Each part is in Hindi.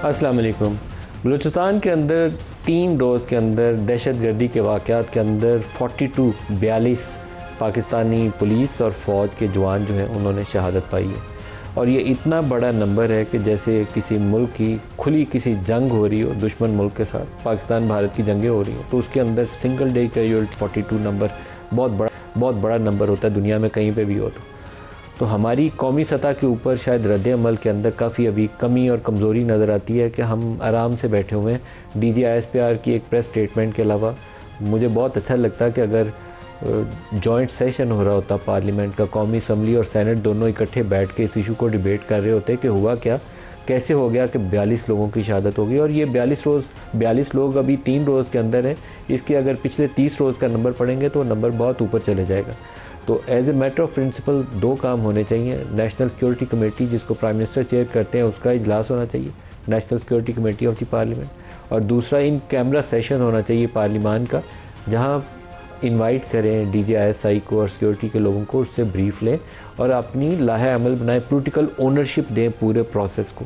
अस्सलाम वालेकुम। बलूचिस्तान के अंदर 3 रोज़ के अंदर दहशतगर्दी के वाक़यात के अंदर 42 पाकिस्तानी पुलिस और फ़ौज के जवान जो हैं उन्होंने शहादत पाई है। और ये इतना बड़ा नंबर है कि जैसे किसी मुल्क की खुली किसी जंग हो रही हो दुश्मन मुल्क के साथ, पाकिस्तान भारत की जंगें हो रही हो, तो उसके अंदर सिंगल डे कैजुअल्टी 42 नंबर बहुत बड़ा नंबर होता है, दुनिया में कहीं पे भी हो। तो हमारी कौमी सतह के ऊपर शायद रद्द-ए-अमल के अंदर काफ़ी अभी कमी और कमज़ोरी नज़र आती है कि हम आराम से बैठे हुए हैं। DGISPR की एक प्रेस स्टेटमेंट के अलावा मुझे बहुत अच्छा लगता है कि अगर जॉइंट सेशन हो रहा होता पार्लियामेंट का, कौमी असम्बली और सेनेट दोनों इकट्ठे बैठ के इस इशू को डिबेट कर रहे होते कि हुआ क्या, कैसे हो गया कि 42 लोगों की शहादत हो गई। और ये 42 लोग अभी 3 रोज़ के अंदर हैं, इसके अगर पिछले 30 रोज़ का नंबर पढ़ेंगे तो नंबर बहुत ऊपर चले जाएगा। तो as a matter of principle 2 काम होने चाहिए। नेशनल सिक्योरिटी कमेटी जिसको प्राइम मिनिस्टर चेयर करते हैं उसका इजलास होना चाहिए, national security committee of the parliament. और दूसरा इन कैमरा सेशन होना चाहिए पार्लियामान का, जहां इनवाइट करें DGISI को और सिक्योरिटी के लोगों को, उससे ब्रीफ लें और अपनी लाहे अमल बनाए, पॉलिटिकल ओनरशिप दें पूरे प्रोसेस को।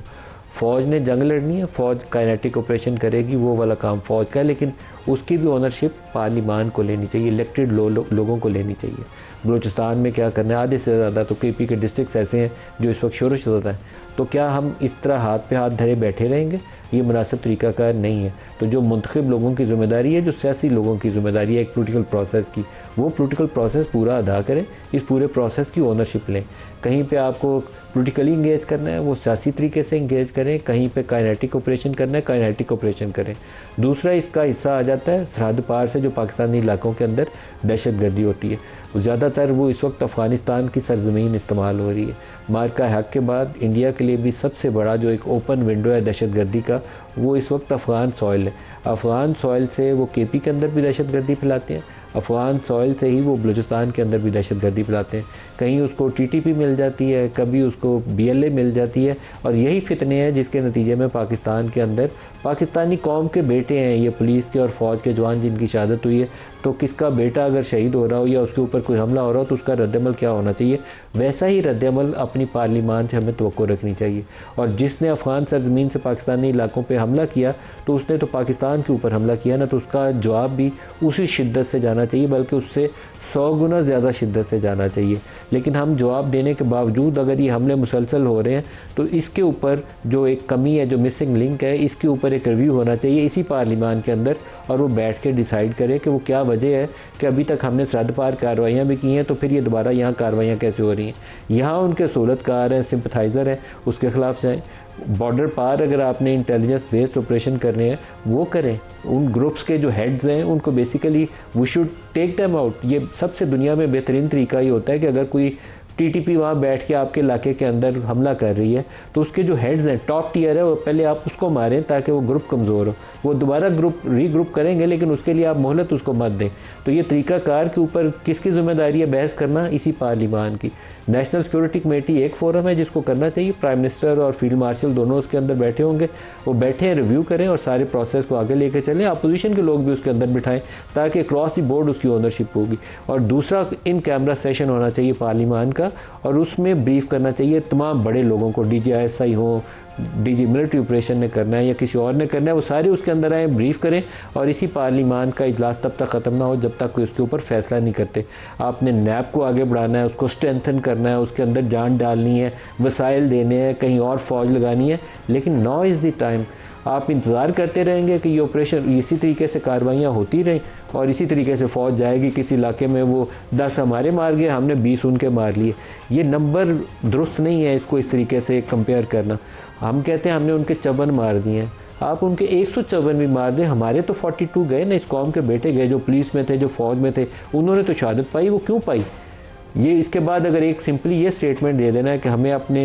फ़ौज ने जंग लड़नी है, फ़ौज काइनेटिक ऑपरेशन करेगी, वो वाला काम फ़ौज का है, लेकिन उसकी भी ओनरशिप पार्लियामान को लेनी चाहिए, इलेक्टेड लोगों को लेनी चाहिए। बलूचिस्तान में क्या करना है, आधे से ज़्यादा तो KP के डिस्ट्रिक्ट्स ऐसे हैं जो इस वक्त शोर शराबा है। तो क्या हम इस तरह हाथ पे हाथ धरे बैठे रहेंगे? ये मुनासिब तरीक़ाकार नहीं है। तो जो मुंतखब लोगों की ज़िम्मेदारी है, जो सियासी लोगों की ज़िम्मेदारी है एक पॉलिटिकल प्रोसेस की, वो पॉलिटिकल प्रोसेस पूरा अदा करें, इस पूरे प्रोसेस की ओनरशिप लें। कहीं पे आपको पॉलिटिकली इंगेज करना है वो सियासी तरीके से इंगेज करें, कहीं पे काइनेटिक ऑपरेशन करना है काइनेटिक ऑपरेशन करें। दूसरा इसका हिस्सा आ जाता है सरहद पार से जो पाकिस्तानी इलाकों के अंदर दहशतगर्दी होती है, ज़्यादातर वो इस वक्त अफ़गानिस्तान की सरज़मीन इस्तेमाल हो रही है। मार्का हक के बाद इंडिया के लिए भी सबसे बड़ा जो एक ओपन विंडो है दहशतगर्दी का, वो इस वक्त अफ़गान सॉइल है। अफ़गान सॉइल से वो KP के अंदर भी दहशतगर्दी फैलाते हैं, अफ़गान सॉइल से ही वो बलूचिस्तान के अंदर भी दहशतगर्दी फैलाते हैं। कहीं उसको TTP मिल जाती है, कभी उसको BLA मिल जाती है, और यही फितने हैं जिसके नतीजे में पाकिस्तान के अंदर पाकिस्तानी कौम के बेटे हैं, ये पुलिस के और फ़ौज के जवान जिनकी शहादत हुई है, तो किसका बेटा अगर शहीद हो रहा हो या उसके ऊपर कोई हमला हो रहा हो तो उसका रद्दअमल क्या होना चाहिए, वैसा ही रद्दअमल अपनी पार्लियामान से हमें तवक्को रखनी चाहिए। और जिसने अफ़गान सरज़मीन से पाकिस्तानी इलाकों पे हमला किया तो उसने तो पाकिस्तान के ऊपर हमला किया ना, तो उसका जवाब भी उसी शिद्दत से जाना चाहिए, बल्कि उससे 100 गुना ज़्यादा शिद्दत से जाना चाहिए। लेकिन हम जवाब देने के बावजूद अगर ये हमले मुसलसल हो रहे हैं तो इसके ऊपर जो एक कमी है, जो मिसिंग लिंक है, इसके ऊपर एक रिव्यू होना चाहिए इसी पार्लियामान के अंदर, और वो बैठ के डिसाइड करे कि वो क्या वजह है कि अभी तक हमने सरहद पार कार्रवाइयाँ भी की हैं तो फिर ये दोबारा यहाँ कार्रवाइयाँ कैसे हो रही हैं। यहाँ उनके सहूलतकार हैं, सिंपथाइज़र हैं, उसके ख़िलाफ़ जाएँ। बॉर्डर पार अगर आपने इंटेलिजेंस बेस्ड ऑपरेशन करने हैं वो करें। उन ग्रुप्स के जो हेड्स हैं उनको basically we should take them out. ये सबसे दुनिया में बेहतरीन तरीका ये होता है कि अगर कोई TTP वहाँ बैठ के आपके इलाके के अंदर हमला कर रही है तो उसके जो हेड्स हैं, टॉप टियर है, वो पहले आप उसको मारें ताकि वो ग्रुप कमज़ोर हो। वो दोबारा रीग्रुप करेंगे लेकिन उसके लिए आप मोहलत उसको मत दें। तो ये तरीक़ाकार के ऊपर किसकी ज़िम्मेदारी है बहस करना, इसी पार्लियामान की। नेशनल सिक्योरिटी कमेटी एक फोरम है जिसको करना चाहिए, प्राइम मिनिस्टर और फील्ड मार्शल दोनों उसके अंदर बैठे होंगे, वो बैठे रिव्यू करें और सारे प्रोसेस को आगे लेके चलें। अपोजिशन के लोग भी उसके अंदर बिठाएं ताकि क्रॉस द बोर्ड उसकी ओनरशिप होगी। और दूसरा इन कैमरा सेशन होना चाहिए पार्लियामान का, और उसमें ब्रीफ करना चाहिए तमाम बड़े लोगों को, DGISI हो, DG मिलिट्री ऑपरेशन ने करना है या किसी और ने करना है, वो सारे उसके अंदर आए, ब्रीफ करें। और इसी पार्लियामान का इजलास तब तक ख़त्म ना हो जब तक कोई उसके ऊपर फैसला नहीं करते। आपने NAP को आगे बढ़ाना है, उसको स्ट्रेंथन करना है, उसके अंदर जान डालनी है, वसाइल देने हैं, कहीं और फ़ौज लगानी है, लेकिन नाउ इज़ द टाइम। आप इंतज़ार करते रहेंगे कि ये ऑपरेशन इसी तरीके से कार्रवाइयाँ होती रहें और इसी तरीके से फ़ौज जाएगी किसी इलाके में, वो 10 हमारे मार गए, हमने 20 उनके मार लिए। ये नंबर दुरुस्त नहीं है इसको इस तरीके से कंपेयर करना। हम कहते हैं हमने उनके 54 मार दिए हैं, आप उनके 154 भी मार दें, हमारे तो 42 गए ना, इस कौम के बेटे गए जो पुलिस में थे, जो फ़ौज में थे, उन्होंने तो शहादत पाई, वो क्यों पाई? ये इसके बाद अगर एक सिंपली ये स्टेटमेंट दे देना है कि हमें अपने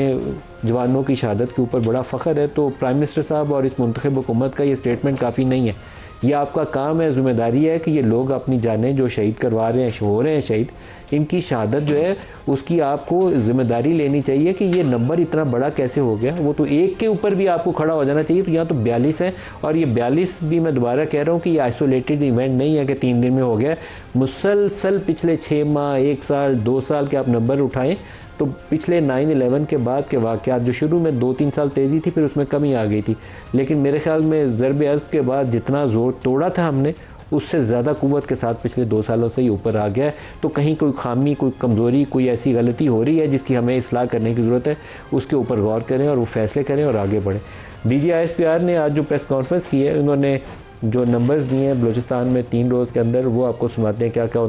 जवानों की शहादत के ऊपर बड़ा फ़ख्र है, तो प्राइम मिनिस्टर साहब और इस मुंतखब हुकूमत का ये स्टेटमेंट काफ़ी नहीं है। ये आपका काम है, ज़िम्मेदारी है कि ये लोग अपनी जानें जो शहीद करवा रहे हैं, हो रहे हैं शहीद, इनकी शहादत जो है उसकी आपको ज़िम्मेदारी लेनी चाहिए कि ये नंबर इतना बड़ा कैसे हो गया। वो तो एक के ऊपर भी आपको खड़ा हो जाना चाहिए। तो यहाँ तो 42 है, और ये 42 भी मैं दोबारा कह रहा हूँ कि ये आइसोलेटेड इवेंट नहीं है कि 3 दिन में हो गया। मुसलसल पिछले 6 माह, 1 साल, 2 साल के आप नंबर उठाएँ तो पिछले 9/11 के बाद के वाक़यात जो शुरू में 2-3 साल तेज़ी थी, फिर उसमें कमी आ गई थी, लेकिन मेरे ख्याल में ज़रब अज़्ब के बाद जितना ज़ोर तोड़ा था हमने, उससे ज़्यादा क़ुव्वत के साथ पिछले 2 सालों से ही ऊपर आ गया है। तो कहीं कोई खामी, कोई कमज़ोरी, कोई ऐसी गलती हो रही है जिसकी हमें इस्लाह करने की ज़रूरत है, उसके ऊपर गौर करें और वो फ़ैसले करें और आगे बढ़ें। DGISPR ने आज जो प्रेस कॉन्फ्रेंस की है, उन्होंने जो नंबर्स दिए हैं बलूचिस्तान में 3 रोज़ के अंदर, वो आपको सुनाते हैं क्या क्या।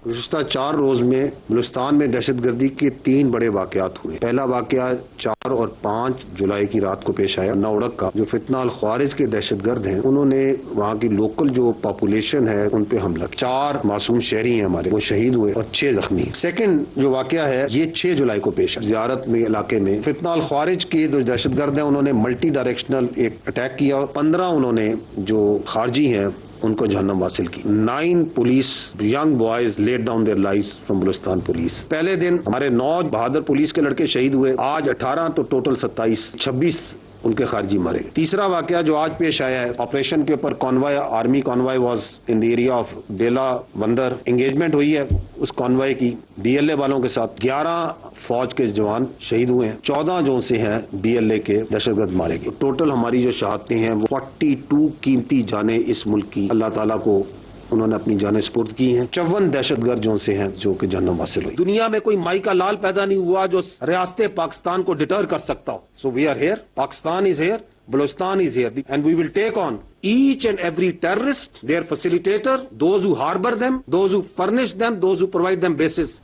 गुज़िश्ता 4 रोज़ में बलूचिस्तान में दहशतगर्दी के 3 बड़े वाक़यात हुए। पहला वाक़या 4 और 5 जुलाई की रात को पेश आया नौड़क का। जो फितना अल ख्वारिज के दहशतगर्द हैं, उन्होंने वहाँ की लोकल जो पॉपुलेशन है उन पे हमला किया। 4 मासूम शहरी हैं हमारे, वो शहीद हुए और 6 जख्मी। सेकंड जो वाक़या है ये 6 जुलाई को पेश आया। ज़ियारत में इलाके में फितना अल ख्वारिज के जो दहशतगर्द हैं, उन्होंने मल्टी डायरेक्शनल एक अटैक किया और 15 उन्होंने जो खारजी हैं उनको जहन्नम हासिल की। 9 police young boys laid down their lives from Balochistan police. पहले दिन हमारे 9 बहादुर पुलिस के लड़के शहीद हुए, आज 18 तो टोटल 26 उनके खारजी मारे गए। तीसरा वाकया जो आज पेश आया है, ऑपरेशन के ऊपर convoy, army convoy was in the area of Dela Bandar, engagement हुई है उस कॉन्वॉय की DLA वालों के साथ। 11 फौज के जवान शहीद हुए हैं, 14 जो से हैं DLA के दहशतगर्द मारे गए। टोटल हमारी जो शहादतें हैं वो 42 कीमती जाने इस मुल्क की अल्लाह ताला को उन्होंने अपनी जानें सुपुर्द की हैं। 54 दहशतगर्द जो से हैं जो कि जन्नत हासिल हुई। दुनिया में कोई माई का लाल पैदा नहीं हुआ जो रियासत पाकिस्तान को डिटर कर सकता हो। So we are here, Pakistan is here, Balochistan is here, and we will take on each and every terrorist, their facilitator, those who harbor them, those who furnish them, those who provide them bases.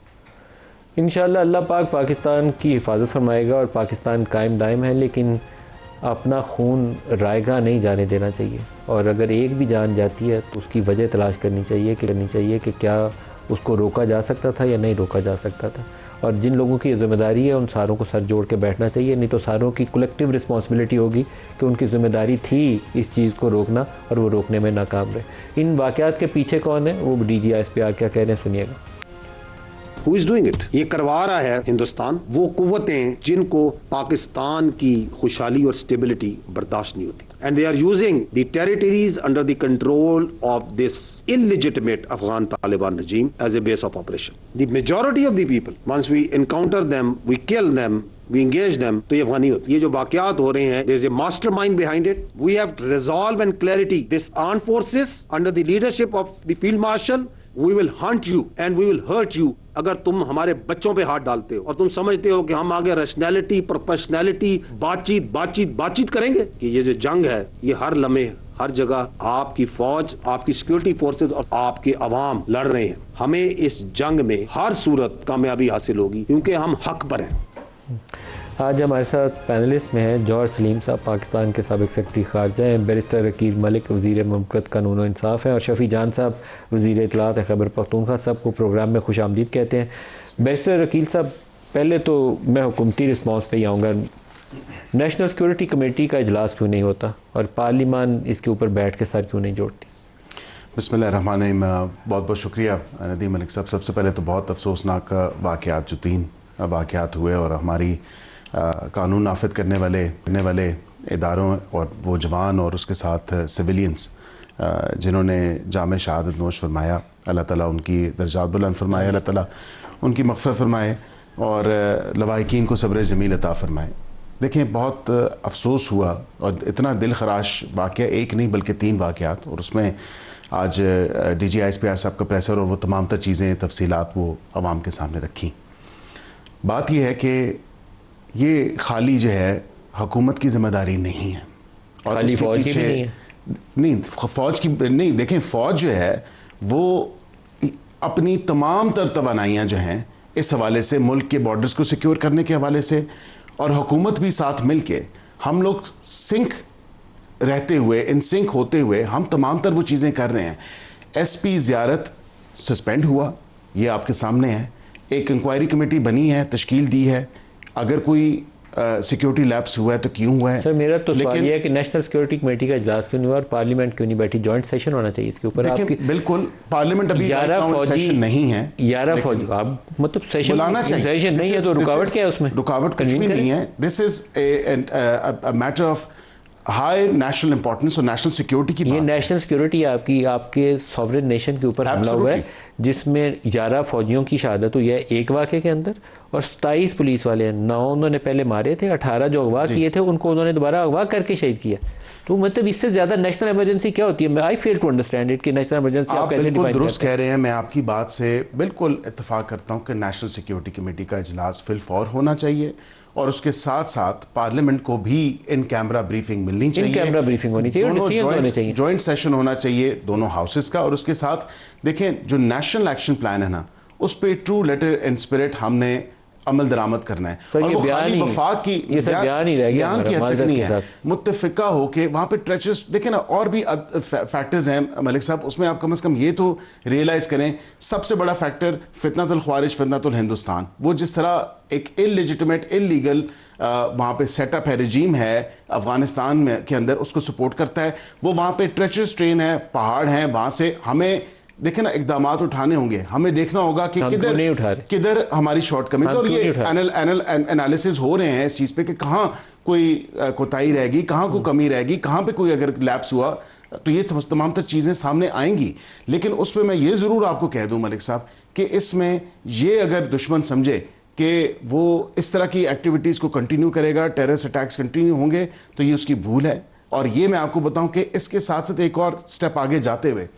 इंशाअल्लाह अल्लाह पाक पाकिस्तान की हिफाजत फरमाएगा और पाकिस्तान कायम दायम है, लेकिन अपना खून रायगा नहीं जाने देना चाहिए। और अगर एक भी जान जाती है तो उसकी वजह तलाश करनी चाहिए कि क्या उसको रोका जा सकता था या नहीं रोका जा सकता था। और जिन लोगों की ज़िम्मेदारी है उन सारों को सर जोड़ के बैठना चाहिए, नहीं तो सारों की कलेक्टिव रिस्पॉन्सिबिलिटी होगी कि उनकी ज़िम्मेदारी थी इस चीज़ को रोकना और वो रोकने में नाकाम रहे। इन वाक़यात के पीछे कौन है, वो DGISPR क्या कह रहे हैं, सुनिएगा। Who is doing it? ये करवा रहा है हिंदुस्तान, वो कुव्वतें जिनको पाकिस्तान की खुशहाली और स्टेबिलिटी बर्दाश्त नहीं होती। And they are using the territories under the control of this illegitimate Afghan Taliban regime as a base of operation. The majority of the people, once we encounter them, we kill them, we engage them, तो ये अफगानी होती है। ये जो वाक़यात हो रहे हैं, there is a mastermind behind it. We have resolve and clarity. This armed forces under the leadership of the Field Marshal, we will hunt you and we will hurt you अगर तुम हमारे बच्चों पे हाथ डालते हो और तुम समझते हो कि हम आगे रैशनैलिटी, प्रोफेशनैलिटी, बातचीत करेंगे। कि ये जो जंग है ये हर लम्हे हर जगह आपकी फौज, आपकी सिक्योरिटी फोर्सेस और आपके अवाम लड़ रहे हैं। हमें इस जंग में हर सूरत कामयाबी हासिल होगी क्योंकि हम हक पर हैं। आज हमारे साथ पैनलिस्ट में हैं जौहर सलीम साहब, पाकिस्तान के साबिक़ सेक्रेटरी ख़ारजा हैं, बैरिस्टर अकील मलिक वज़ीर ममलकत कानून और इंसाफ हैं, और शफ़ी जान साहब वज़ीर इत्तलात खैबर पख्तूनख्वा, सबको प्रोग्राम में खुश आमदीद कहते हैं। बैरिस्टर अकील साहब, पहले तो मैं हुकूमती रिस्पॉन्स पे ही आऊँगा। नेशनल सिक्योरिटी कमेटी का इजलास क्यों नहीं होता और पार्लियामान इसके ऊपर बैठ के सर क्यों नहीं जोड़ती? बिस्मिल्लाहिर्रहमानिर्रहीम। बहुत बहुत शुक्रिया नदीम मलिक साहब। सबसे पहले तो बहुत अफसोसनाक वाक़यात जो 3 वाक़यात हुए और हमारी कानून नाफिद करने वाले इदारों और वो जवान और उसके साथ सिविलियंस जिन्होंने जाम शहादत नोश फरमाया, अल्लाह ताला उनकी दर्जात बुलंद फरमाए, अल्लाह ताला उनकी मग़फ़िरत फरमाए और लवाहिकीन को सब्र जमील अता फरमाए। देखें, बहुत अफसोस हुआ और इतना दिल खराश वाक़या एक नहीं बल्कि 3 वाक़यात, और उसमें आज DGISPR साहब का प्रेसर और वो तमाम तर चीज़ें तफसीलात वो आवाम के सामने रखी। बात यह है कि ये खाली जो है हुकूमत की ज़िम्मेदारी नहीं है और खाली फ़ौज की भी नहीं है। फ़ौज की नहीं। देखें, फ़ौज जो है वो अपनी तमाम तर तवानाइयाँ जो हैं इस हवाले से, मुल्क के बॉर्डर्स को सिक्योर करने के हवाले से, और हुकूमत भी साथ मिल के हम लोग सिंक रहते हुए, इन सिंक होते हुए हम तमाम तर वो चीज़ें कर रहे हैं। SP ज़ियारत सस्पेंड हुआ, ये आपके सामने है। एक इंक्वायरी कमेटी बनी है, तश्कील दी है। अगर कोई सिक्योरिटी लैप्स हुआ है तो क्यों हुआ है? सर, मेरा तो सवाल ये है कि नेशनल सिक्योरिटी कमेटी का इजलास क्यों नहीं हुआ और पार्लियामेंट क्यों नहीं बैठी? जॉइंट सेशन होना चाहिए इसके ऊपर। आपकी बिल्कुल, पार्लियामेंट अभी 11 सेशन नहीं है। 11 फौजी आप मतलब सेशन बुलाना चाहिए। सेशन नहीं है तो रुकावट क्या है उसमें? रुकावट कुछ भी नहीं है। This is a matter of high national importance और नेशनल सिक्योरिटी की ये नेशनल सिक्योरिटी आपकी आपके सॉवरेन नेशन के ऊपर हमला हुआ है, जिसमें 11 फौजियों की शहादत हुई है एक वाक़े के अंदर, और 27 पुलिस वाले हैं। 9 उन्होंने पहले मारे थे, 18 जो अगवा किए थे उनको उन्होंने दोबारा अगवा करके शहीद किया। तो मतलब इससे ज़्यादा नेशनल इमरजेंसी क्या होती है? आई फेल टू अंडरस्टैंड इट कि नेशनल इमरजेंसी आप कैसे बिल्कुल डिफाइन दुरुस्त करते हैं? कह रहे हैं, मैं आपकी बात से बिल्कुल इत्तेफाक करता हूं कि नेशनल सिक्योरिटी कमेटी का इजलास फिलफौर होना चाहिए और उसके साथ साथ पार्लियामेंट को भी इन कैमरा ब्रीफिंग मिलनी चाहिए, इन कैमरा ब्रीफिंग होनी चाहिए, दोनों डिसीजन होने चाहिए, जॉइंट सेशन होना चाहिए दोनों हाउसेस का। और उसके साथ देखें जो नेशनल एक्शन प्लान है ना, उस पर ट्रू लेटर एंड स्पिरिट हमने अमल दरामद करना है। सर, और ये वो बयान खाली ही- वफाक की ये सब बयान ही रह गया बयान की हमारा, हद तक माजरत नहीं के है, साथ। मुत्तफिका होके वहाँ पे ट्रेचेस देखें ना, और भी फैक्टर्स हैं मलिक साहब, उसमें आप कम से कम ये तो रियलाइज़ करें। सबसे बड़ा फैक्टर फितनतुल ख्वारिज, फितनतुल हिंदुस्तान, वो जिस तरह एक इललेजिटिमेट इलीगल वहाँ पे सेटअप है, रजीम है अफगानिस्तान में के अंदर, उसको सपोर्ट करता है। वो वहाँ पे ट्रेचेस ट्रेन है, पहाड़ हैं, वहाँ से हमें देखें ना इकदामात उठाने होंगे, हमें देखना होगा कि किधर हमारी शॉर्टकमिंग्स, और ये एनालिसिस हो रहे हैं इस चीज़ पे कि कहाँ कोई कोताही रहेगी, कहाँ कोई कमी रहेगी, कहाँ पे कोई अगर लैप्स हुआ तो ये तमाम तर चीज़ें सामने आएंगी। लेकिन उस पर मैं ये ज़रूर आपको कह दूँ मलिक साहब कि इसमें ये अगर दुश्मन समझे कि वो इस तरह की एक्टिविटीज़ को कंटिन्यू करेगा, टेररिस्ट अटैक्स कंटिन्यू होंगे, तो ये उसकी भूल है। और ये मैं आपको बताऊं कि इसके साथ साथ एक और स्टेप आगे जाते हुए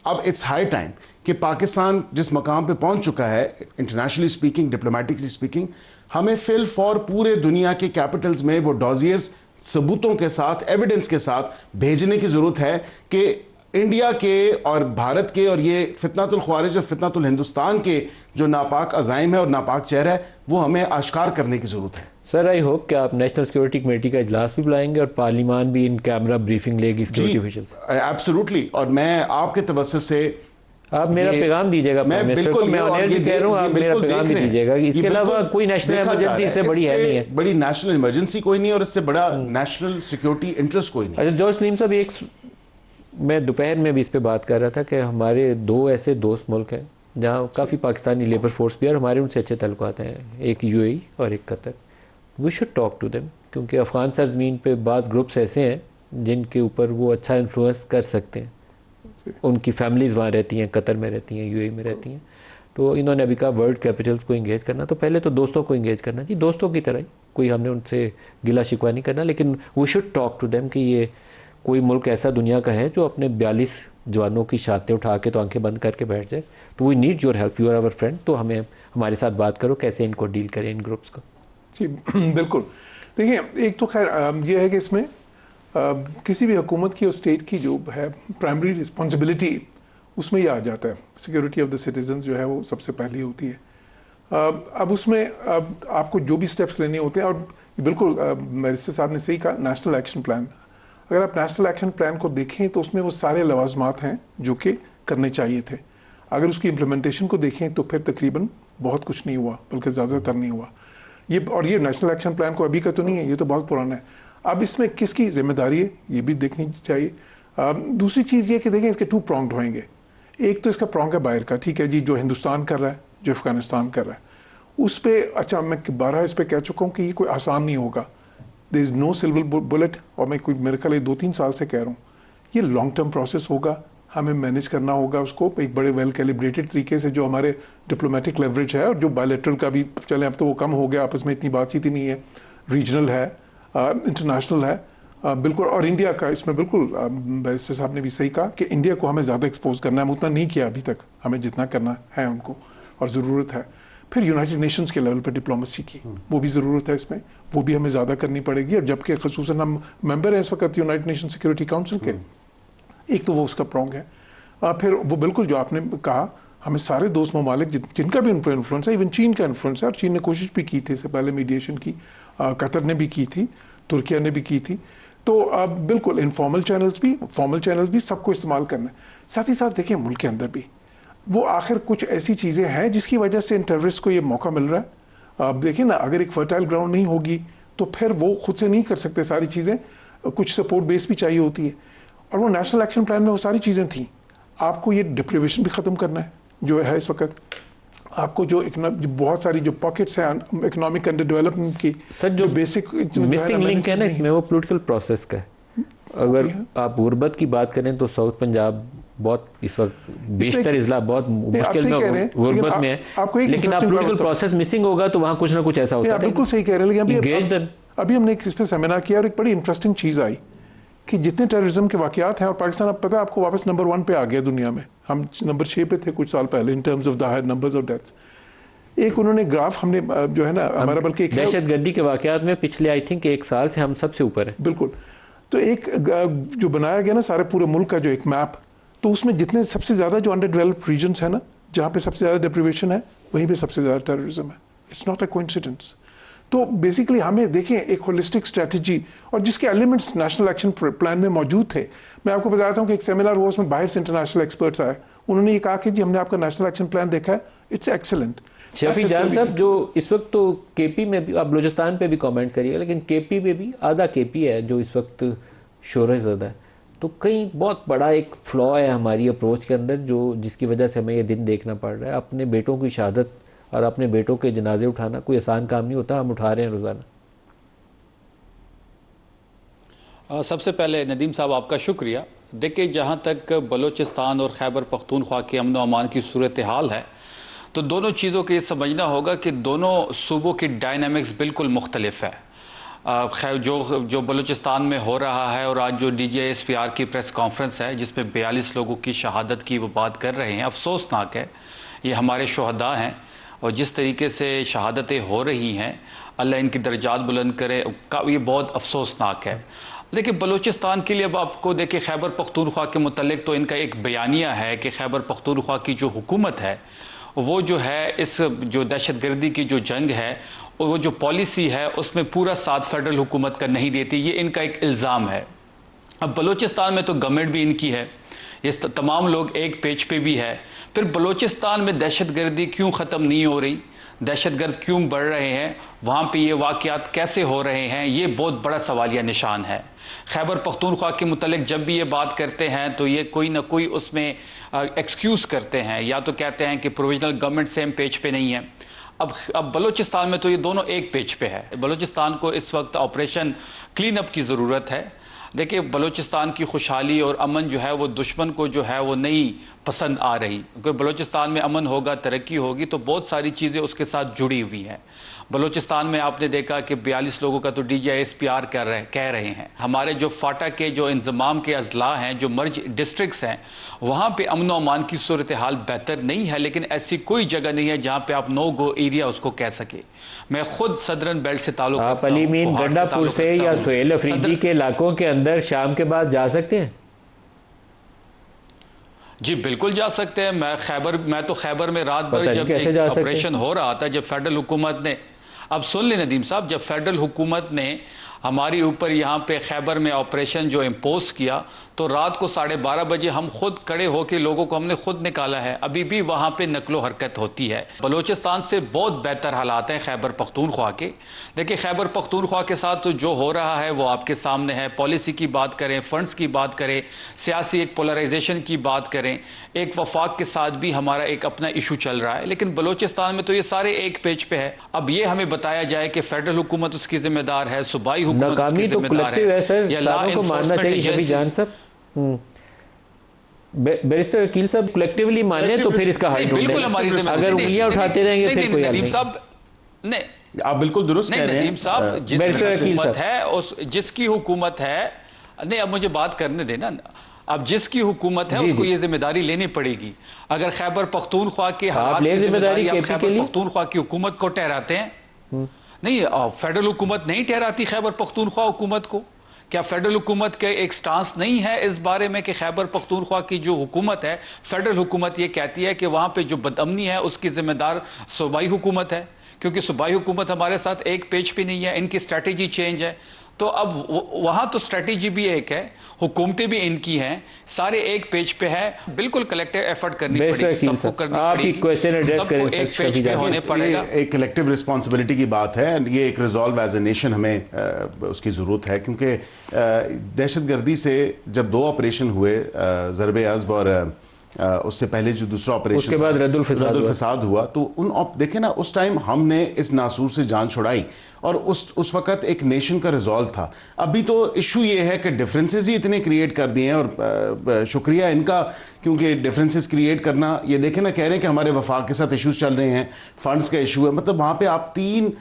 अब इट्स हाई टाइम कि पाकिस्तान जिस मकाम पे पहुंच चुका है इंटरनेशनली स्पीकिंग, डिप्लोमेटिकली स्पीकिंग, हमें फिल फॉर पूरे दुनिया के कैपिटल्स में वो डॉजियर्स सबूतों के साथ, एविडेंस के साथ भेजने की ज़रूरत है कि इंडिया के और भारत के और ये फितनातुल ख्वारिज और फितनातुल हिंदुस्तान के जो नापाक अज़ाइम है और नापाक चेहरा है, वो हमें आश्कार करने की ज़रूरत है। सर, आई होप कि आप नेशनल सिक्योरिटी कमेटी का इजलास भी बुलाएंगे और पार्लियामान भी इन कैमरा ब्रीफिंग लेगी सिक्योरिटी ऑफिशियल्स। एब्सोल्युटली, और मैं आपके तवज्जो से आप मेरा पैगाम दीजिएगा प्राइम मिनिस्टर को, मैं ऑनर कह रहा हूँ, आप मेरा पैगाम भी दीजिएगा। इसके अलावा कोई नेशनल इमरजेंसी इससे बड़ी है नहीं है, बड़ी नेशनल इमरजेंसी कोई नहीं, और इससे बड़ा नेशनल सिक्योरिटी इंटरेस्ट कोई नहीं। अच्छा जॉर्ज सलीम साहब, एक मैं दोपहर में भी इस पे बात कर रहा था कि हमारे दो ऐसे दोस्त मुल्क हैं जहाँ काफ़ी पाकिस्तानी लेबर फोर्स भी है और हमारे उनसे अच्छे तल्लुकात हैं, एक यूएई और एक Qatar. We should talk to them, क्योंकि अफ़गान सरज़मीन पे बाज़ ग्रुप्स ऐसे हैं जिनके ऊपर वो अच्छा इन्फ्लुएंस कर सकते हैं। उनकी फैमिलीज़ वहाँ रहती हैं, कतर में रहती हैं, यूएई में रहती हैं। तो इन्होंने अभी कहा वर्ल्ड कैपिटल्स को इंगेज करना, तो पहले तो दोस्तों को इंगेज करना चाहिए, दोस्तों की तरह ही, कोई हमने उनसे गिला शिकवा नहीं करना, लेकिन we should talk to them कि ये कोई मुल्क ऐसा दुनिया का है जो अपने 42 जवानों की छातें उठा के तो आंखें बंद करके बैठ जाए। तो we need your help, you are our friend, तो हमें हमारे साथ बात करो कैसे इनको डील करें, इन ग्रुप्स को। जी बिल्कुल। देखिए, एक तो खैर ये है कि इसमें किसी भी हुकूमत की और स्टेट की जो है प्राइमरी रिस्पॉन्सिबिलिटी, उसमें ये आ जाता है सिक्योरिटी ऑफ द सिटीजन्स जो है वो सबसे पहले होती है। अब उसमें आपको जो भी स्टेप्स लेने होते हैं, और बिल्कुल मिनिस्टर साहब ने सही कहा, नेशनल एक्शन प्लान। अगर आप नेशनल एक्शन प्लान को देखें तो उसमें वो सारे लवाजमात हैं जो कि करने चाहिए थे। अगर उसकी इम्प्लीमेंटेशन को देखें तो फिर तकरीबन बहुत कुछ नहीं हुआ, बल्कि ज़्यादातर नहीं हुआ। ये नेशनल एक्शन प्लान को अभी का तो नहीं है, ये तो बहुत पुराना है। अब इसमें किसकी जिम्मेदारी है ये भी देखनी चाहिए। दूसरी चीज़ ये कि देखें इसके 2 प्रॉन्ग होंगे। एक तो इसका प्रॉन्ग है बाहर का, ठीक है जी, जो हिंदुस्तान कर रहा है, जो अफगानिस्तान कर रहा है, उस पर अच्छा मैं 12 इस पर कह चुका हूँ कि ये कोई आसान नहीं होगा। There is no silver bullet, और मैं कोई मेरे ख्याल 2-3 साल से कह रहा हूँ, ये लॉन्ग टर्म प्रोसेस होगा, हमें मैनेज करना होगा उसको एक बड़े वेल कैलिब्रेटेड तरीके से, जो हमारे डिप्लोमेटिक लेवरेज है और जो बायलैटरल का भी चले, अब तो वो कम हो गया, आपस में इतनी बातचीत ही नहीं है, रीजनल है, इंटरनेशनल है, बिल्कुल। और इंडिया का इसमें बिल्कुल बैरिस्टर साहब ने भी सही कहा कि इंडिया को हमें ज़्यादा एक्सपोज करना है, हम उतना नहीं किया अभी तक, हमें जितना करना है उनको और ज़रूरत है। फिर यूनाइटेड नेशंस के लेवल पर डिप्लोमेसी की वो भी ज़रूरत है, इसमें वो भी हमें ज़्यादा करनी पड़ेगी। और जबकि खसूसन हम मेंबर हैं इस वक्त यूनाइटेड नेशन सिक्योरिटी काउंसिल के, एक तो वो उसका प्रॉन्ग है। फिर वो बिल्कुल जो आपने कहा, हमें सारे दोस्त ममालिक जिनका भी उन पर इन्फ्लुएंस है, इवन चीन का इन्फ्लुएंस है, और चीन ने कोशिश भी की थी इससे पहले मीडिएशन की, कतर ने भी की थी, तुर्किया ने भी की थी। तो बिल्कुल इनफॉर्मल चैनल्स भी, फॉर्मल चैनल्स भी, सबको इस्तेमाल करना है। साथ ही साथ देखिए मुल्क के अंदर भी वो आखिर कुछ ऐसी चीज़ें हैं जिसकी वजह से इन टेररिस्ट को ये मौका मिल रहा है। अब देखिए ना, अगर एक फर्टाइल ग्राउंड नहीं होगी तो फिर वो खुद से नहीं कर सकते सारी चीज़ें, कुछ सपोर्ट बेस भी चाहिए होती है। और वो नेशनल एक्शन प्लान में वो सारी चीज़ें थी। आपको ये डिप्रिवेशन भी ख़त्म करना है जो है इस वक्त, आपको जो बहुत सारी जो पॉकेट्स हैं इकोनॉमिक अंडर डेवलपमेंट की, सर जो बेसिक मिसिंग लिंक है ना इसमें, वो पॉलिटिकल प्रोसेस का है। अगर आप गुर्बत की बात करें तो साउथ पंजाब बहुत इस वक्त बेशतर इजला बहुत आप मुश्किल सही में कह रहे हैं, गुर्बत लेकिन में है, आपको एक लेकिन आप interesting पॉलिटिकल बात बताऊं। प्रोसेस मिसिंग होगा तो वहाँ कुछ ना कुछ ऐसा होता आप है। बिल्कुल सही कह रहे हैं, Engage लेकिन them। अभी हमने इस पे सेमिनार किया और एक बड़ी इंटरेस्टिंग चीज़ आई कि जितने टेररिज्म के वाकयात हैं, और पाकिस्तान अब पता है आपको वापस नंबर 1 पे आ गया दुनिया में। हम नंबर 6 पे थे कुछ साल पहले in terms of the numbers of deaths. एक उन्होंने ग्राफ हमने जो है ना हमारा बल्कि एक दहशतगर्दी के वाकयात में पिछले आई थिंक 1 साल से हम सबसे ऊपर है। बिल्कुल। तो एक जो बनाया गया ना सारे पूरे मुल्क का जो एक मैप, तो उसमें जितने सबसे ज़्यादा जो अंडर डेवलप्ड रीजन्स है ना, जहाँ पे सबसे ज़्यादा डिप्रिवेशन है, वहीं पे सबसे ज़्यादा टेररिज्म है। It's not a coincidence. तो बेसिकली हमें देखें एक होलिस्टिक स्ट्रेटजी और जिसके एलिमेंट्स नेशनल एक्शन प्लान में मौजूद थे। मैं आपको बताता हूँ कि एक सेमिनार हुआ, उसमें बाहर से इंटरनेशनल एक्सपर्ट्स आए, उन्होंने ये कहा कि जी हमने आपका नेशनल एक्शन प्लान देखा है, इट्स एक्सेलेंट। शफी जान साहब, जो इस वक्त तो केपी में भी, आप बलूचिस्तान पे भी कमेंट करिएगा, लेकिन केपी में भी आधा केपी है जो इस वक्त शोर ज़्यादा है, तो कहीं बहुत बड़ा एक फ्लॉ है हमारी अप्रोच के अंदर, जो जिसकी वजह से हमें ये दिन देखना पड़ रहा है। अपने बेटों की शहादत और अपने बेटों के जनाजे उठाना कोई आसान काम नहीं होता, हम उठा रहे हैं रोज़ाना। सबसे पहले नदीम साहब आपका शुक्रिया। देखिए, जहाँ तक बलूचिस्तान और खैबर पख्तूनख्वा के अमन व अमान की सूरत हाल है, तो दोनों चीज़ों को ये समझना होगा कि दोनों सूबों की डायनामिक्स बिल्कुल मुख्तलिफ है। जो बलूचिस्तान में हो रहा है, और आज जो DGISPR की प्रेस कॉन्फ्रेंस है जिसमें 42 लोगों की शहादत की वो बात कर रहे हैं, अफसोसनाक है। ये हमारे शहदा हैं और जिस तरीके से शहादतें हो रही हैं, अल्लाह इनकी दर्जात बुलंद करे, ये बहुत अफसोसनाक है। देखिए, बलूचिस्तान के लिए अब आपको देखिए, खैबर पख्तूनख्वा के मुतल्लिक तो इनका एक बयानिया है कि खैबर पख्तूनख्वा की जो हुकूमत है वो जो है इस जो दहशतगर्दी की जो जंग है, वो जो पॉलिसी है उसमें पूरा साथ फेडरल हुकूमत का नहीं देती, ये इनका एक इल्ज़ाम है। अब बलूचिस्तान में तो गवर्नमेंट भी इनकी है, ये तमाम लोग एक पेज पे भी है। फिर बलूचिस्तान में दहशतगर्दी क्यों ख़त्म नहीं हो रही, दहशतगर्द क्यों बढ़ रहे हैं, वहाँ पे ये वाक़यात कैसे हो रहे हैं, ये बहुत बड़ा सवालिया निशान है। खैबर पख्तूनख्वा के मुतल्लिक जब भी ये बात करते हैं तो ये कोई ना कोई उसमें एक्सक्यूज़ करते हैं, या तो कहते हैं कि प्रोविजनल गवर्नमेंट सेम पेज पे नहीं है। अब बलूचिस्तान में तो ये दोनों एक पेज पे है। बलूचिस्तान को इस वक्त ऑपरेशन क्लीन अप की ज़रूरत है। देखिए, बलूचिस्तान की खुशहाली और अमन जो है वो दुश्मन को जो है वो नहीं पसंद आ रही, क्योंकि बलूचिस्तान में अमन होगा, तरक्की होगी, तो बहुत सारी चीज़ें उसके साथ जुड़ी हुई हैं। बलूचिस्तान में आपने देखा कि 42 लोगों का तो DGISPR कह रहे हैं। हमारे जो फाटा के जो इंजमाम के अजला हैं, जो मर्ज डिस्ट्रिक्ट्स हैं, वहाँ पे अमन व अमान की सूरत हाल बेहतर नहीं है, लेकिन ऐसी कोई जगह नहीं है जहाँ पे आप नो गो एरिया उसको कह सके। मैं खुद सदरन बेल्ट से ताल्लुक रखता हूं, आप अलीमीन गंडापुर से या सुहेल अफरीदी के इलाकों के अंदर शाम के बाद जा सकते हैं? जी बिल्कुल जा सकते हैं। मैं तो खैबर में रात भर जब एक ऑपरेशन हो रहा था, जब फेडरल हुकूमत ने, अब सुन ले नदीम साहब, जब फेडरल हुकूमत ने हमारी ऊपर यहाँ पे खैबर में ऑपरेशन जो इम्पोज किया, तो रात को 12:30 बजे हम खुद खड़े होकर लोगों को हमने खुद निकाला है। अभी भी वहाँ पे नकलो हरकत होती है। बलूचिस्तान से बहुत बेहतर हालात हैं खैबर पख्तूनख्वा के। देखिए, खैबर पख्तूनख्वा के साथ तो जो हो रहा है वो आपके सामने है। पॉलिसी की बात करें, फंड्स की बात करें, सियासी एक पोलराइजेशन की बात करें, एक वफाक के साथ भी हमारा एक अपना इशू चल रहा है, लेकिन बलूचिस्तान में तो ये सारे एक पेज पे है। अब ये हमें बताया जाए कि फेडरल हुकूमत उसकी जिम्मेदार है, सूबाई नाकामी तो कलेक्टिव है सर, सारों को मानना चाहिए। शफी जान साहब, बैरिस्टर वकील साहब, कलेक्टिवली माने तो फिर इसका हल ढूंढें। बिल्कुल हमारी जिम्मेदारी, अगर उंगलियां उठाते रहेंगे फिर कोई हल नहीं। साहब नहीं, आप बिल्कुल दुरुस्त कह रहे हैं नदीम साहब, जिसकी हुकूमत है उस जिसकी हुकूमत है, नहीं अब मुझे बात करने देना। अब जिसकी हुकूमत है उसको ये जिम्मेदारी लेनी पड़ेगी। अगर खैबर पख्तूनख्वा के हालात की जिम्मेदारी आप खैबर पख्तूनख्वा की हुकूमत को ठहराते हैं, नहीं फेडरल हुकूमत नहीं ठहराती खैबर पख्तूनख्वा हुकूमत को। क्या फेडरल हुकूमत के एक स्टांस नहीं है इस बारे में कि खैबर पख्तूनख्वा की जो हुकूमत है, फेडरल हुकूमत ये कहती है कि वहाँ पे जो बदअमनी है उसकी जिम्मेदार सूबाई हुकूमत है, क्योंकि सूबाई हुकूमत हमारे साथ एक पेज पे नहीं है, इनकी स्ट्रैटेजी चेंज है। तो अब वहाँ तो स्ट्रैटेजी भी एक है, हुकूमतें भी इनकी हैं, सारे एक पेज पे है। बिल्कुल कलेक्टिव एफर्ट करनी पड़ेगी, सबको करनी पड़ेगी, सबको एक पेज पे होने पड़ेगा। एक कलेक्टिव रिस्पॉन्सिबिलिटी की बात है, ये एक रिजॉल्व एज ए नेशन हमें उसकी ज़रूरत है, क्योंकि दहशतगर्दी से जब 2 ऑपरेशन हुए, ज़रब अज़ब और उससे पहले जो दूसरा ऑपरेशन, उसके बाद रद्दुल फसाद हुआ, तो देखे ना उस टाइम हमने इस नासूर से जान छुड़ाई और उस वक्त एक नेशन का रिजॉल्व था। अभी तो इशू ये है कि डिफरेंसेस ही इतने क्रिएट कर दिए हैं, और शुक्रिया इनका, क्योंकि डिफरेंसेस क्रिएट करना, ये देखें ना, कह रहे हैं कि हमारे वफाक के साथ इश्यूज चल रहे हैं, फंड्स का इशू है, मतलब वहाँ पे आप 3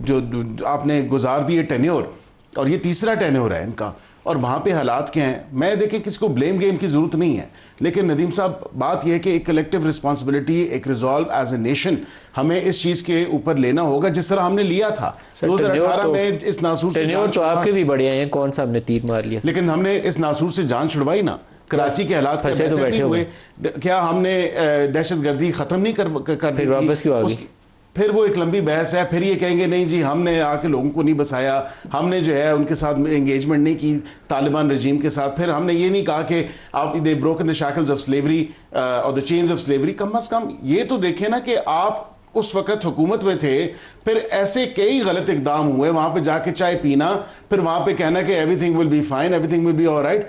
जो आपने गुजार दिए टेन्योर, और ये तीसरा टेन्योर है इनका, और वहाँ पे हालात क्या हैं। मैं देखें किसी को ब्लेम गेम की ज़रूरत नहीं है, लेकिन नदीम साहब बात यह है कि एक कलेक्टिव रिस्पॉन्सिबिलिटी, एक रिजॉल्व एज ए नेशन हमें इस चीज़ के ऊपर लेना होगा, जिस तरह हमने लिया था 2018 में इस नासूर से। तो आपके भी बढ़िया हैं, कौन सा हमने तीर मार लिया, लेकिन हमने इस नासूर से जान छुड़वाई ना। कराची के हालात फंसे तो बैठे हुए, क्या हमने दहशतगर्दी ख़त्म नहीं कर दी? वापस क्यों आ गई? फिर वो एक लंबी बहस है, फिर ये कहेंगे नहीं जी हमने आके लोगों को नहीं बसाया, हमने जो है उनके साथ एंगेजमेंट नहीं की तालिबान रजीम के साथ, फिर हमने ये नहीं कहा कि आप they broken the shackles of slavery और the chains of slavery. Come as come ये तो देखें ना कि आप उस वक्त हुकूमत में थे, फिर ऐसे कई गलत इकदाम हुए, वहाँ पे जाके चाय पीना, फिर वहाँ पे कहना कि everything will be fine, everything will be alright.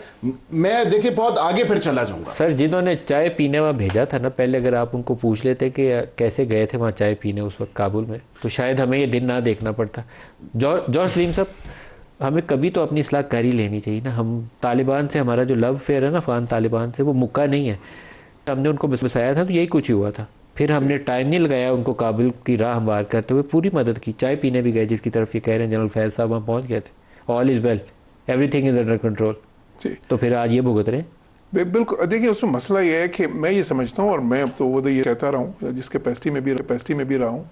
मैं देखिए बहुत आगे फिर चला जाऊँगा। सर जिन्होंने चाय पीने वहाँ भेजा था ना, पहले अगर आप उनको पूछ लेते कि कैसे गए थे वहाँ चाय पीने उस वक्त काबुल में, तो शायद हमें ये दिन ना देखना पड़ता। जॉर्ज सलीम साहब, हमें कभी तो अपनी इस्लाह कर ही लेनी चाहिए ना। हम तालिबान से हमारा जो लव फेयर है ना अफगान तालिबान से, वो मुक्का नहीं है। हमने उनको बसाया था तो यही कुछ ही हुआ था, फिर हमने टाइम नहीं लगाया उनको काबिल की राह हमवार करते हुए, पूरी मदद की। चाय पीने भी गए जिसकी तरफ ये कह रहे हैं जनरल फैज साहब, हम पहुंच गए थे। All is well, everything is under control. तो फिर आज ये भुगत रहे हैं। बिल्कुल, देखिए उसमें मसला ये है कि मैं ये समझता हूँ, और मैं अब तो वो ये कहता रहा हूँ जिस कैपेसिटी में भी रहा हूँ,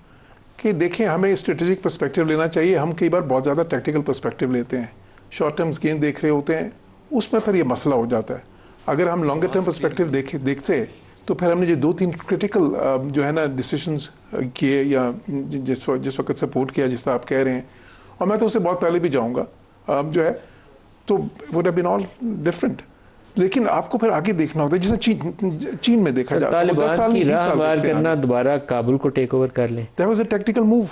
कि देखें हमें स्ट्रेटेजिक पर्सपेक्टिव लेना चाहिए। हम कई बार बहुत ज़्यादा टैक्टिकल पर्सपेक्टिव लेते हैं, शॉर्ट टर्म्स गेन देख रहे होते हैं, उसमें फिर ये मसला हो जाता है। अगर हम लॉन्गर टर्म पर्सपेक्टिव देखते तो फिर हमने जो 2-3 क्रिटिकल जो है ना डिसीजंस किए, या जिस वक्त सपोर्ट किया जिस तरह आप कह रहे हैं, और मैं तो उससे बहुत पहले भी जाऊंगा जो है, तो would have been all different. लेकिन आपको फिर आगे देखना होता है, जैसे चीन में देखा जाता है, तालिबान की राह हमवार करना, दोबारा काबुल को टेक ओवर कर लें, that was a tactical move.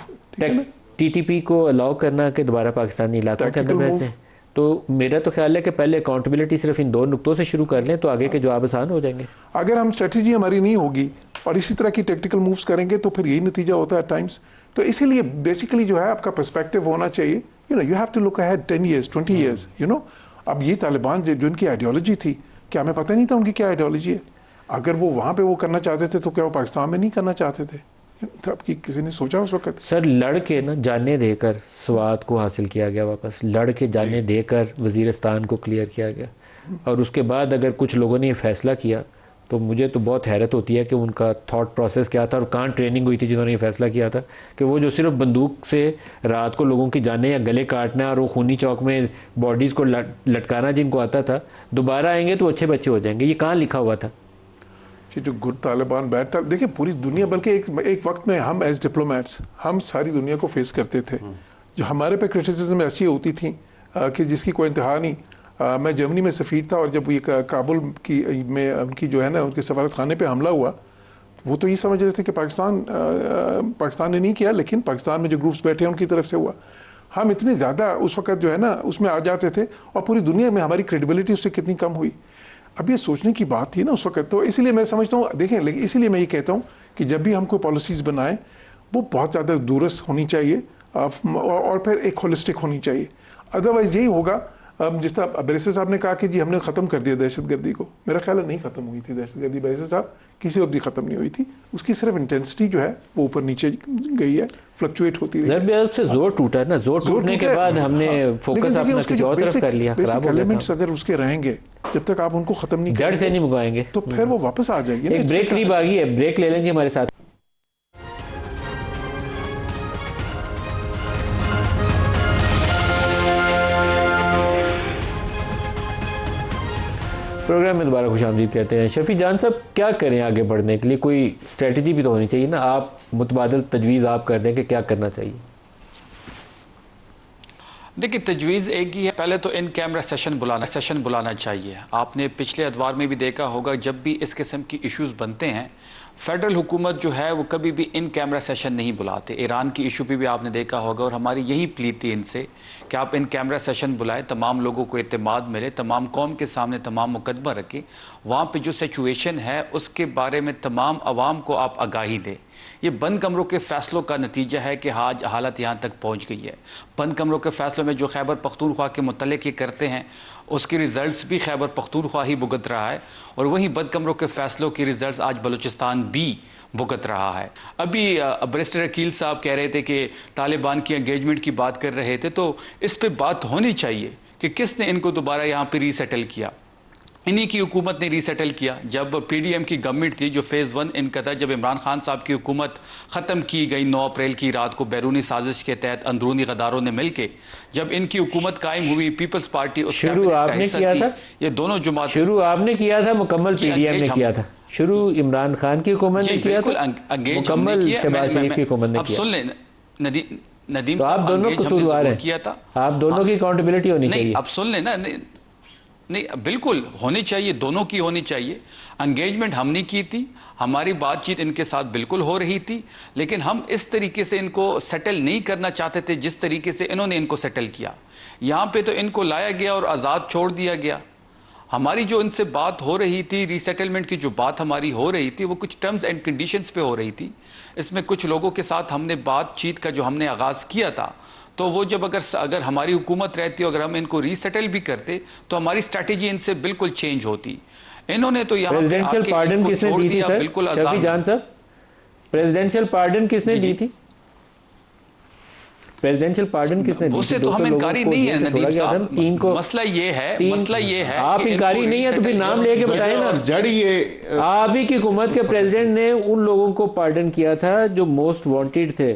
TTP को अलाउ करना कि दोबारा पाकिस्तानी इलाकों के अंदर वैसे। तो मेरा तो ख्याल है कि पहले अकाउंटेबिलिटी सिर्फ इन 2 नुक्तों से शुरू कर लें तो आगे के जवाब आसान हो जाएंगे। अगर हम स्ट्रेटजी हमारी नहीं होगी और इसी तरह की टेक्टिकल मूव्स करेंगे तो फिर यही नतीजा होता है टाइम्स। तो इसीलिए बेसिकली जो है आपका पर्सपेक्टिव होना चाहिए, you have to look ahead 10 years 20 years, अब ये तालिबान जो इनकी आइडियोलॉजी थी, क्या हमें पता नहीं था उनकी क्या आइडियोलॉजी है? अगर वो वहाँ पे वो करना चाहते थे तो क्या वो पाकिस्तान में नहीं करना चाहते थे? आपकी किसी ने सोचा उस वक्त? सर लड़ के ना जाने देकर स्वात को हासिल किया गया, वापस लड़ के जाने देकर वजीरिस्तान को क्लियर किया गया, और उसके बाद अगर कुछ लोगों ने ये फैसला किया तो मुझे तो बहुत हैरत होती है कि उनका थॉट प्रोसेस क्या था और कहाँ ट्रेनिंग हुई थी जिन्होंने ये फैसला किया था कि वो जो सिर्फ बंदूक से रात को लोगों की जाने या गले काटना और वो खूनी चौक में बॉडीज़ को लटकाना जिनको आता था, दोबारा आएंगे तो अच्छे बच्चे हो जाएंगे, ये कहाँ लिखा हुआ था? जो गुड तालिबान बैड तालिबान, देखिए पूरी दुनिया, बल्कि एक वक्त में हम एज डिप्लोमेट्स हम सारी दुनिया को फेस करते थे। जो हमारे पे क्रिटिसिज्म ऐसी होती थी कि जिसकी कोई इंतहा नहीं। मैं जर्मनी में सफ़ीर था, और जब ये काबुल की में उनकी जो है ना उनके सफारत खाने पे हमला हुआ, वो तो ये समझ रहे थे कि पाकिस्तान ने नहीं किया, लेकिन पाकिस्तान में जो ग्रुप्स बैठे हैं उनकी तरफ से हुआ। हम इतने ज़्यादा उस वक्त जो है ना उसमें आ जाते थे, और पूरी दुनिया में हमारी क्रेडिबिलिटी उससे कितनी कम हुई। अब ये सोचने की बात थी ना उस वक्त, तो इसलिए मैं समझता हूँ, देखें, लेकिन इसीलिए मैं ये कहता हूँ कि जब भी हम कोई पॉलिसीज़ बनाएं वो बहुत ज़्यादा दूरस्थ होनी चाहिए, और फिर एक होलिस्टिक होनी चाहिए। अदरवाइज़ यही होगा जिस तरह बैरिस्टर साहब ने कहा कि जी हमने ख़त्म कर दिया दहशतगर्दी को, मेरा ख्याल है नहीं ख़त्म हुई थी दहशतगर्दी बैरिस्टर साहब, किसी वक्त भी ख़त्म नहीं हुई थी। उसकी सिर्फ इंटेंसिटी जो है वो ऊपर नीचे गई है, फ्लक्चुएट होती रही। से जोर टूटा है ना, जोर टूटने के बाद हमने फोकस अपना किसी और तरफ कर लिया, खराब हो गया। एलिमेंट्स अगर उसके रहेंगे, जब तक आप उनको ख़त्म नहीं जड़ से नहीं मुकाएंगे तो फिर वो वापस आ जाएगी। एक ब्रेक करीब आ गई है, ब्रेक ले लेंगे हमारे साथ। प्रोग्राम में दोबारा खुशामदीद कहते हैं। शफी जान साहब, क्या करें आगे बढ़ने के लिए? कोई स्ट्रेटजी भी तो होनी चाहिए ना, आप मुतबादल तजवीज़ आप कर दें कि क्या करना चाहिए? देखिए, तजवीज़ एक ही है, पहले तो इन कैमरा सेशन बुलाना चाहिए। आपने पिछले अदवार में भी देखा होगा, जब भी इस किस्म की इश्यूज़ बनते हैं फेडरल हुकूमत जो है वो कभी भी इन कैमरा सेशन नहीं बुलाते। ईरान की इशू पे भी आपने देखा होगा, और हमारी यही प्ली थी इनसे कि आप इन कैमरा सेशन बुलाएं, तमाम लोगों को एतमाद मिले, तमाम कौम के सामने तमाम मुकदमा रखें, वहाँ पे जो सिचुएशन है उसके बारे में तमाम अवाम को आप आगाही दें। ये बंद कमरों के फैसलों का नतीजा है कि आज हालत यहाँ तक पहुँच गई है। बंद कमरों के फैसलों में जो खैबर पख्तूनख्वा के मुतल्लिक़ ये करते हैं उसके रिज़ल्ट्स भी खैबर पख्तूनख्वा ही भुगत रहा है, और वहीं बंद कमरों के फैसलों के रिज़ल्ट्स आज बलूचिस्तान भी भुगत रहा है। अभी बैरिस्टर अकील साहब कह रहे थे कि तालिबान की एंगेजमेंट की बात कर रहे थे, तो इस पे बात होनी चाहिए कि किसने इनको दोबारा यहाँ पे रीसेटल किया। इन्हीं की हुकूमत ने रीसेटल किया। जब पीडीएम की गवर्नमेंट थी, जो फेज़ 1 इनका था, जब इमरान खान साहब की हुकूमत ख़त्म की गई 9 अप्रैल की रात को बैरूनी साजिश के तहत अंदरूनी गद्दारों ने मिलके जब इनकी हुकूमत कायम हुई, पीपल्स पार्टी उस शुरू आपने किया था, ये दोनों जुमात शुरू आपने किया था, मुकम्मल पीडीएम ने किया था। शुरू इमरान खान की हुकूमत ने किया था, मुकम्मल शहबाज शरीफ की हुकूमत ने किया। सुन ले नदीम तो आप दोनों कसूरवार हैं, किया था, आप दोनों की अकाउंटेबिलिटी होनी चाहिए। अब सुन लेना, नहीं बिल्कुल होनी चाहिए, दोनों की होनी चाहिए। एंगेजमेंट हमने की थी, हमारी बातचीत इनके साथ बिल्कुल हो रही थी, लेकिन हम इस तरीके से इनको सेटल नहीं करना चाहते थे जिस तरीके से इन्होंने इनको सेटल किया। यहाँ पे तो इनको लाया गया और आज़ाद छोड़ दिया गया। हमारी जो इनसे बात हो रही थी, रीसेटलमेंट की जो बात हमारी हो रही थी, वो कुछ टर्म्स एंड कंडीशंस पे हो रही थी। इसमें कुछ लोगों के साथ हमने बातचीत का जो हमने आगाज़ किया था, तो वो जब अगर हमारी हुकूमत रहती, अगर हम इनको रीसेटल भी करते, तो हमारी स्ट्रैटेजी इनसे बिल्कुल चेंज होती। इन्होंने तो यहाँ प्रेसिडेंशियल पार्डन किसने दी थी सर? बिल्कुल शफी जान साहब, प्रेसिडेंशियल पार्डन किसने दी थी? प्रेसिडेंशियल पार्डन किसने दी? उससे तो हम इनकारी नहीं है नदीम साहब, तीन को मसला ये है आप इनकारी नहीं है तो फिर नाम लेके बताए ना। जड़ ये आप ही की हुकूमत के प्रेसिडेंट ने उन लोगों को पार्डन किया था जो मोस्ट वांटेड थे,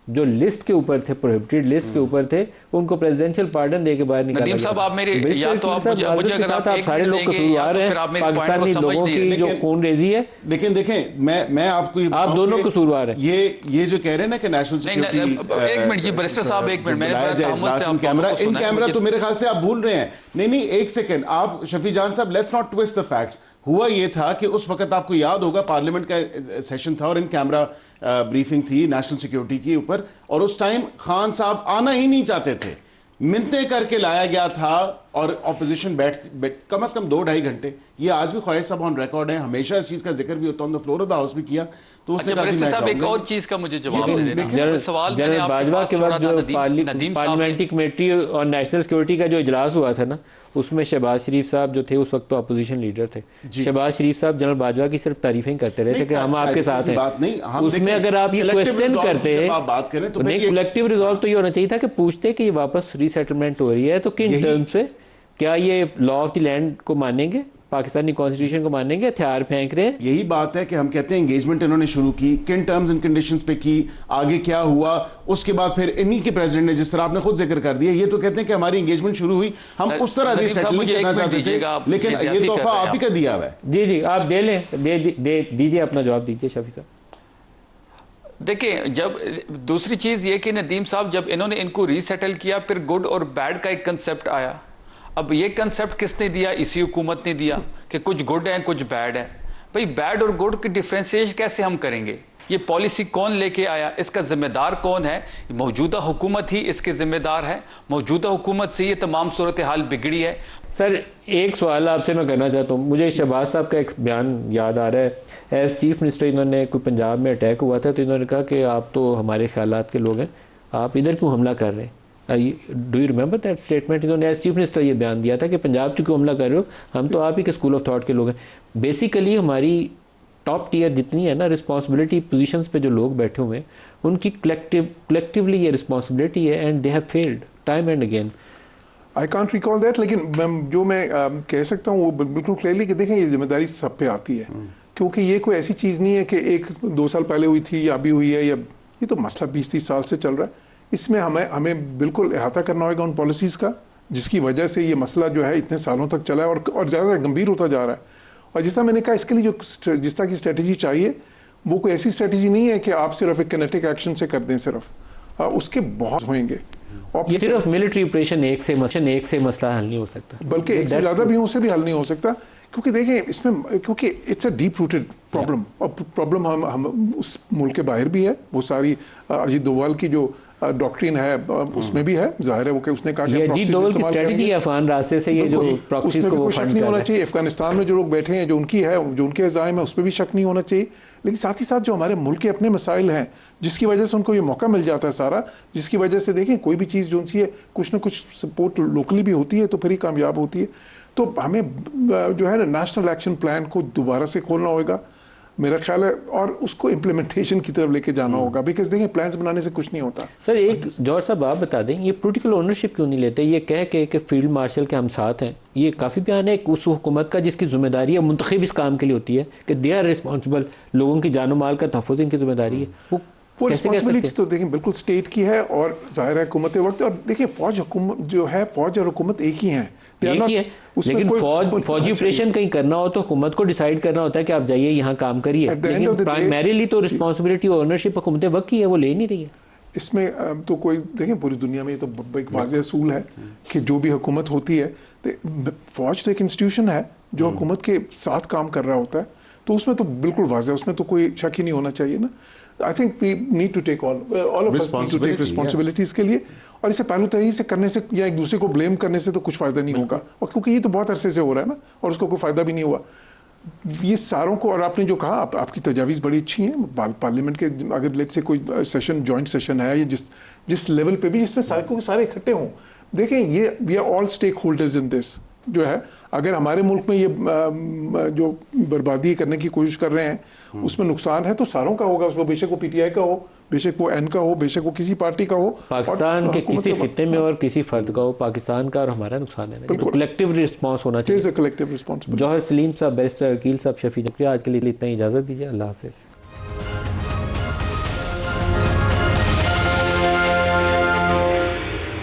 जो लिस्ट के ऊपर थे, प्रोहिबिटेड लिस्ट के ऊपर थे, उनको प्रेसिडेंशियल पार्डन देके बाहर निकाला। नदीम साहब, आप मेरे या तो आप मुझे अगर आप सारे लोग कसूरवार हैं, पाकिस्तानी लोगों की जो खून रेजी है। लेकिन देखें, मैं आपको आप दोनों कसूरवार हैं। ये जो कह रहे हैं ना कि नेशनल सिक्योरिटी, एक मिनट जी बैरिस्टर साहब, एक मिनट, कैमरा तो मेरे ख्याल से आप भूल रहे हैं। नहीं, एक सेकंड, आप शफी जान साहब, let's not twist the facts. हुआ ये था कि उस वक्त आपको याद होगा पार्लियामेंट का सेशन था और इन कैमरा ब्रीफिंग थी नेशनल सिक्योरिटी के ऊपर, और उस टाइम खान साहब आना ही नहीं चाहते थे, मिन्नतें करके लाया गया था, और ऑपोजिशन बैठ कम से कम 2-2.5 घंटे। ये आज भी ख्वाहिश साहब ऑन रिकॉर्ड है, हमेशा इस चीज का जिक्र भी होता है, on the floor of the house भी किया। तो उसने कहा साहब एक और चीज का मुझे जवाब देना सवाल, जनरल बाजवा के वक्त जो पार्लियामेंट्री कमेटी और नेशनल सिक्योरिटी का जो इजलास हुआ था ना, उसमें शहबाज शरीफ साहब जो थे उस वक्त तो अपोजिशन लीडर थे। शहबाज शरीफ साहब जनरल बाजवा की सिर्फ तारीफें करते रहे थे कि हम आपके साथ हैं। उसमें अगर आप ये क्वेश्चन करते हैं तो नहीं, कलेक्टिव रिजॉल्व तो ये होना चाहिए था कि पूछते कि ये वापस रीसेटलमेंट हो रही है तो किन टर्म्स पे, क्या ये लॉ ऑफ द लैंड को मानेंगे, पाकिस्तानी कॉन्स्टिट्यूशन को मानेंगे, हथियार फेंक रहे हैं। यही बात है कि हम कहते हैं एंगेजमेंट इन्होंने शुरू की, किन टर्म्स एंड कंडीशंस पे की, आगे क्या हुआ, उसके बाद फिर इन्हीं के प्रेसिडेंट ने, जिस तरह आपने खुद जिक्र कर दिया, ये तो कहते हैं कि हमारी एंगेजमेंट शुरू हुई, हम उस तरह रीसेटल नहीं करना चाहते थे, लेकिन ये तोहफा आप ही का दिया हुआ है। जी आप दे लें, दीजिए अपना जवाब दीजिए शफी साहब। देखिए, जब दूसरी चीज ये कि नदीम साहब, जब इन्होंने इनको रीसेटल किया, फिर गुड और बैड का एक कंसेप्ट आया। अब ये कंसेप्ट किसने दिया? इसी हुकूमत ने दिया कि कुछ गुड है कुछ बैड है। भाई बैड और गुड की डिफ्रेंशिएशन कैसे हम करेंगे? ये पॉलिसी कौन लेके आया? इसका जिम्मेदार कौन है? मौजूदा हुकूमत ही इसके जिम्मेदार है। मौजूदा हुकूमत से ये तमाम सूरत हाल बिगड़ी है। सर एक सवाल आपसे मैं करना चाहता हूँ, मुझे शहबाज साहब का एक बयान याद आ रहा है। एज चीफ मिनिस्टर इन्होंने कोई पंजाब में अटैक हुआ था तो इन्होंने कहा कि आप तो हमारे ख्यालात के लोग हैं, आप इधर क्यों हमला कर रहे हैं? Do you remember that statement? इन्होंने एज चीफ मिनिस्टर ये बयान दिया था कि पंजाब क्यों हमला कर रहे हो, हम तो आप ही के स्कूल ऑफ थॉट के लोग हैं। बेसिकली हमारी टॉप टियर जितनी है ना रिस्पॉन्सिबिलिटी पोजीशंस पे जो लोग बैठे हुए हैं, उनकी कलेक्टिवली ये रिस्पॉन्सिबिलिटी है, and they have failed time and again. I can't recall that, लेकिन जो मैं कह सकता हूँ वो बिल्कुल क्लियरली कि देखें ये जिम्मेदारी सब पे आती है, क्योंकि ये कोई ऐसी चीज़ नहीं है कि 1-2 साल पहले हुई थी या अभी हुई है, या ये तो मसला 20-30 साल से चल रहा है। इसमें हमें बिल्कुल अहाता करना होगा उन पॉलिसीज़ का जिसकी वजह से ये मसला जो है इतने सालों तक चला है और ज़्यादा गंभीर होता जा रहा है। और जिस तरह मैंने कहा, इसके लिए जो जिस तरह की स्ट्रेटजी चाहिए वो कोई ऐसी स्ट्रेटजी नहीं है कि आप सिर्फ एक किनेटिक एक्शन से कर दें, सिर्फ उसके बहुत होंगे। ये सिर्फ मिलिट्री ऑपरेशन एक से मसला हल नहीं हो सकता, बल्कि एक से ज़्यादा भी उससे भी हल नहीं हो सकता, क्योंकि देखें इसमें, क्योंकि it's a deep rooted problem, और प्रॉब्लम हम उस मुल्क के बाहर भी है। वो सारी अजीत डोभाल की जो डॉक्ट्रिन है उसमें भी है, जाहिर है वो कि उसने कहा कि ये अजीत डोभाल की स्ट्रेटजी है अफगान रास्ते से ये जो प्रॉक्सीज को वो शक फंड नहीं कर होना रहा है। चाहिए। अफगानिस्तान में जो लोग बैठे हैं, जो उनकी है, जो उनके अज़ाइम है, उस पर भी शक नहीं होना चाहिए। लेकिन साथ ही साथ जो हमारे मुल्क के अपने मसाइल हैं, जिसकी वजह से उनको ये मौका मिल जाता है सारा, जिसकी वजह से देखें कोई भी चीज़ जो सी है कुछ ना कुछ सपोर्ट लोकली भी होती है तो फिर ही कामयाब होती है। तो हमें जो है ना नेशनल एक्शन प्लान को दोबारा से खोलना होगा मेरा ख्याल है, और उसको इम्प्लीमेंटेशन की तरफ लेके जाना होगा। बिकॉज देखें प्लान्स बनाने से कुछ नहीं होता। सर एक जौहर साहब आप बता दें, ये पॉलिटिकल ओनरशिप क्यों नहीं लेते? ये कह के कि फील्ड मार्शल के हम साथ हैं, ये काफ़ी बयान है उस हुकूमत का जिसकी जिम्मेदारी है मुंतखब इस काम के लिए होती है कि दे आर रिस्पॉन्सिबल, लोगों की जानो माल का तहफ़्फ़ुज़ इनकी जिम्मेदारी है। वो कैसे कह सकते हैं? तो देखें बिल्कुल स्टेट की है, और जाहिर है हुकूमत वक्त, और देखिए फौज हुकूमत जो है, फौज और हुकूमत एक ही हैं, एक ही है। लेकिन फौजी ऑपरेशन कहीं करना हो तो हुकूमत को डिसाइड करना होता है कि आप जाइए यहाँ काम करिए, लेकिन प्राइमरीली तो रिस्पॉन्सिबिलिटी ओनरशिप हुकूमत वक्त की है, वो ले नहीं रही है। इसमें तो कोई देखें पूरी दुनिया में ये तो एक वाज़ेह असूल है कि जो भी हुकूमत होती है, फौज तो एक इंस्टीट्यूशन है जो हुकूमत के साथ काम कर रहा होता है, तो उसमें तो बिल्कुल वाज़ेह, उसमें तो कोई शक ही नहीं होना चाहिए ना। I think we need to take all of us need to take responsibilities के लिए, और इसे पहलूतही से करने से या एक दूसरे को ब्लेम करने से तो कुछ फ़ायदा नहीं होगा, और क्योंकि ये तो बहुत अरसे से हो रहा है ना, और उसको कोई फ़ायदा भी नहीं हुआ ये सारों को। और आपने जो कहा, आपकी तजावीज़ बड़ी अच्छी हैं। पार्लियामेंट के अगर लेट से कोई सेशन, जॉइंट सेशन है, या जिस लेवल पे भी, जिसमें सारे को सारे इकट्ठे हों, देखें ये we are all stakeholders in this जो है। अगर हमारे मुल्क में ये जो बर्बादी करने की कोशिश कर रहे हैं उसमें नुकसान है तो सारों का होगा, उसमें बेशक वो पीटीआई का हो, बेशक वो एन का हो, बेशक वो किसी पार्टी का हो, पाकिस्तान के किसी खित्ते में और किसी फर्द का हो, पाकिस्तान का और हमारा नुकसान है। तो कलेक्टिव रिस्पांस होना चाहिए। Collective responsibility. जौहर सलीम साहब, बैरिस्टर अकील साहब, शफी, आज के लिए इतना ही इजाज़त दीजिए। अल्लाह हाफिज़।